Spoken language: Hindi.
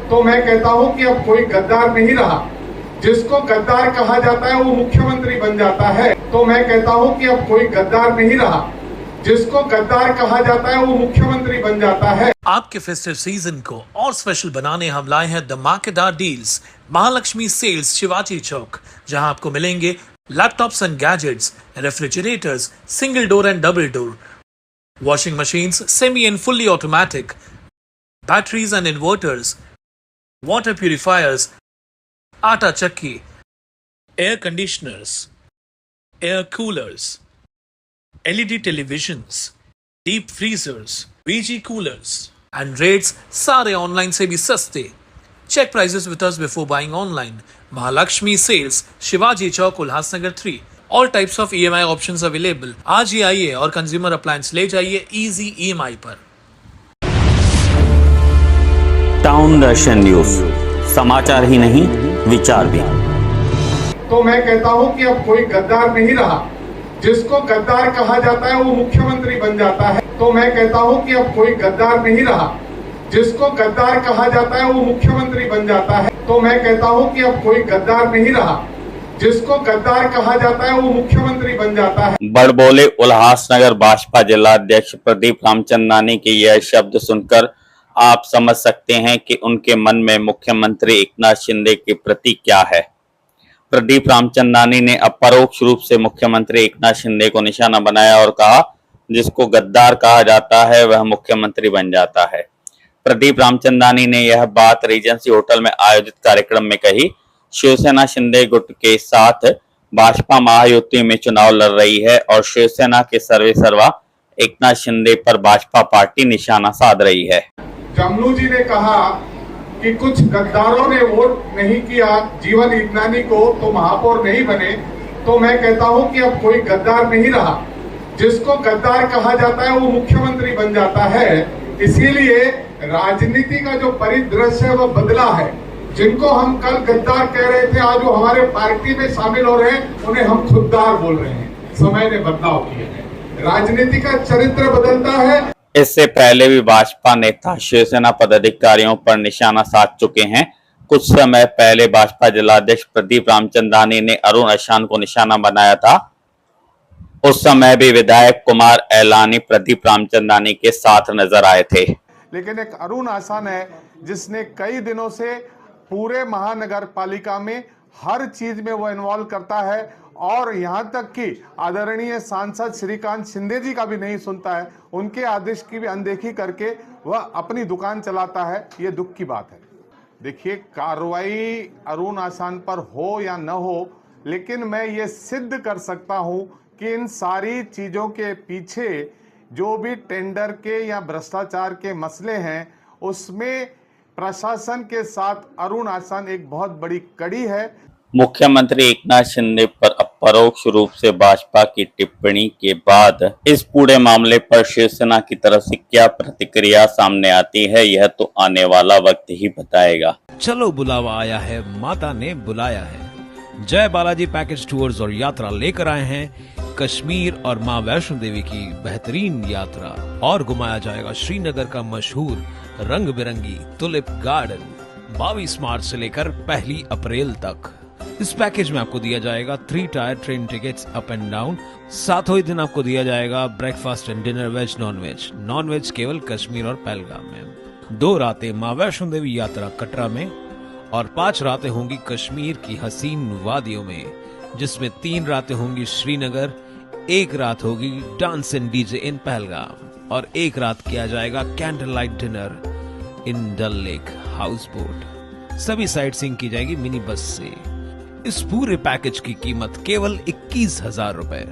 तो मैं कहता हूं कि अब कोई गद्दार नहीं रहा। जिसको गद्दार कहा जाता है वो मुख्यमंत्री बन जाता है। तो मैं कहता हूं कि अब कोई गद्दार नहीं रहा। जिसको गद्दार कहा जाता है वो मुख्यमंत्री बन जाता है। आपके फेस्टिव सीजन को और स्पेशल बनाने हम लाए हैं धमाकेदार डील्स महालक्ष्मी सेल्स शिवाजी चौक, जहां आपको मिलेंगे laptops and gadgets, refrigerators, single door and double door, washing machines, semi and fully automatic, batteries and inverters, water purifiers, atta chakki, air conditioners, air coolers, LED televisions, deep freezers, VG coolers, and rates सारे ऑनलाइन से भी सस्ते। Check prices with us before buying online. Mahalakshmi Sales, Shivaji Chowk, Ulhasnagar 3. All types of EMI options available. आज ही आइए और कंज्यूमर अप्लायंस ले जाइए इजी EMI पर। टाउन दर्शन न्यूज, समाचार ही नहीं विचार भी। तो मैं कहता हूं कि अब कोई गद्दार नहीं रहा। जिसको गद्दार कहा जाता है वो मुख्यमंत्री बन जाता है। तो मैं कहता हूं कि अब कोई गद्दार नहीं रहा। जिसको गद्दार कहा जाता है वो मुख्यमंत्री बन जाता है। तो मैं कहता हूं कि अब कोई गद्दार नहीं रहा। जिसको गद्दार कहा जाता है वो मुख्यमंत्री बन जाता है। बड़बोले उल्हासनगर भाजपा जिलाध्यक्ष प्रदीप रामचंदानी के यह शब्द सुनकर आप समझ सकते हैं कि उनके मन में मुख्यमंत्री एकनाथ शिंदे के प्रति क्या है। प्रदीप रामचंदानी ने अब परोक्ष रूप से मुख्यमंत्री एकनाथ शिंदे को निशाना बनाया और कहा, जिसको गद्दार कहा जाता है वह मुख्यमंत्री बन जाता है। प्रदीप रामचंदानी ने यह बात रीजेंसी होटल में आयोजित कार्यक्रम में कही। शिवसेना शिंदे गुट के साथ भाजपा महायुति में चुनाव लड़ रही है और शिवसेना के सर्वेसर्वा एकनाथ शिंदे पर भाजपा पार्टी निशाना साध रही है। जमनू जी ने कहा कि कुछ गद्दारों ने वोट नहीं किया जीवन इग्नानी को तो महापौर नहीं बने। तो मैं कहता हूं कि अब कोई गद्दार नहीं रहा। जिसको गद्दार कहा जाता है वो मुख्यमंत्री बन जाता है। इसीलिए राजनीति का जो परिदृश्य है वो बदला है। जिनको हम कल गद्दार कह रहे थे, आज वो हमारे पार्टी में शामिल हो रहे हैं, उन्हें हम खुददार बोल रहे हैं। समय ने बदलाव किए हैं, राजनीति का चरित्र बदलता है। इससे पहले भी भाजपा नेता शिवसेना पदाधिकारियों पर निशाना साध चुके हैं। कुछ समय पहले भाजपा जिलाध्यक्ष प्रदीप रामचंदानी ने अरुण आसान को निशाना बनाया था। उस समय भी विधायक कुमार एलानी प्रदीप रामचंदानी के साथ नजर आए थे। लेकिन एक अरुण आसान है जिसने कई दिनों से पूरे महानगर पालिका में हर चीज में वो इन्वॉल्व करता है और यहाँ तक कि आदरणीय सांसद श्रीकांत शिंदे जी का भी नहीं सुनता है। उनके आदेश की भी अनदेखी करके वह अपनी दुकान चलाता है। ये दुख की बात है। देखिए, कार्रवाई अरुण आसान पर हो या न हो, लेकिन मैं ये सिद्ध कर सकता हूं कि इन सारी चीजों के पीछे जो भी टेंडर के या भ्रष्टाचार के मसले हैं उसमें प्रशासन के साथ अरुण आसान एक बहुत बड़ी कड़ी है। मुख्यमंत्री एकनाथ शिंदे पर अब परोक्ष रूप से भाजपा की टिप्पणी के बाद इस पूरे मामले पर शिवसेना की तरफ से क्या प्रतिक्रिया सामने आती है, यह तो आने वाला वक्त ही बताएगा। चलो बुलावा आया है, माता ने बुलाया है। जय बालाजी पैकेज टूर्स और यात्रा लेकर आए हैं कश्मीर और मां वैष्णो देवी की बेहतरीन यात्रा, और घुमाया जाएगा श्रीनगर का मशहूर रंग बिरंगी टुलिप गार्डन 22 मार्च से लेकर 1 अप्रैल तक। इस पैकेज में आपको दिया जाएगा 3 tier train tickets up and down. सातों ही दिन आपको दिया जाएगा breakfast and dinner veg non veg केवल कश्मीर और पहलगाम में। 2 रातें मां वैष्णो देवी यात्रा कटरा में और 5 रातें होंगी कश्मीर की हसीन वादियों में, जिसमें 3 रातें होंगी श्रीनगर, 1 रात होगी dance and DJ in Pahalgam और 1 रात किया जाएगा candle light dinner in Dal lake house boat. सभी साइट सीइंग की जाएगी मिनी बस से। इस पूरे पैकेज की कीमत केवल 21,000 रुपए।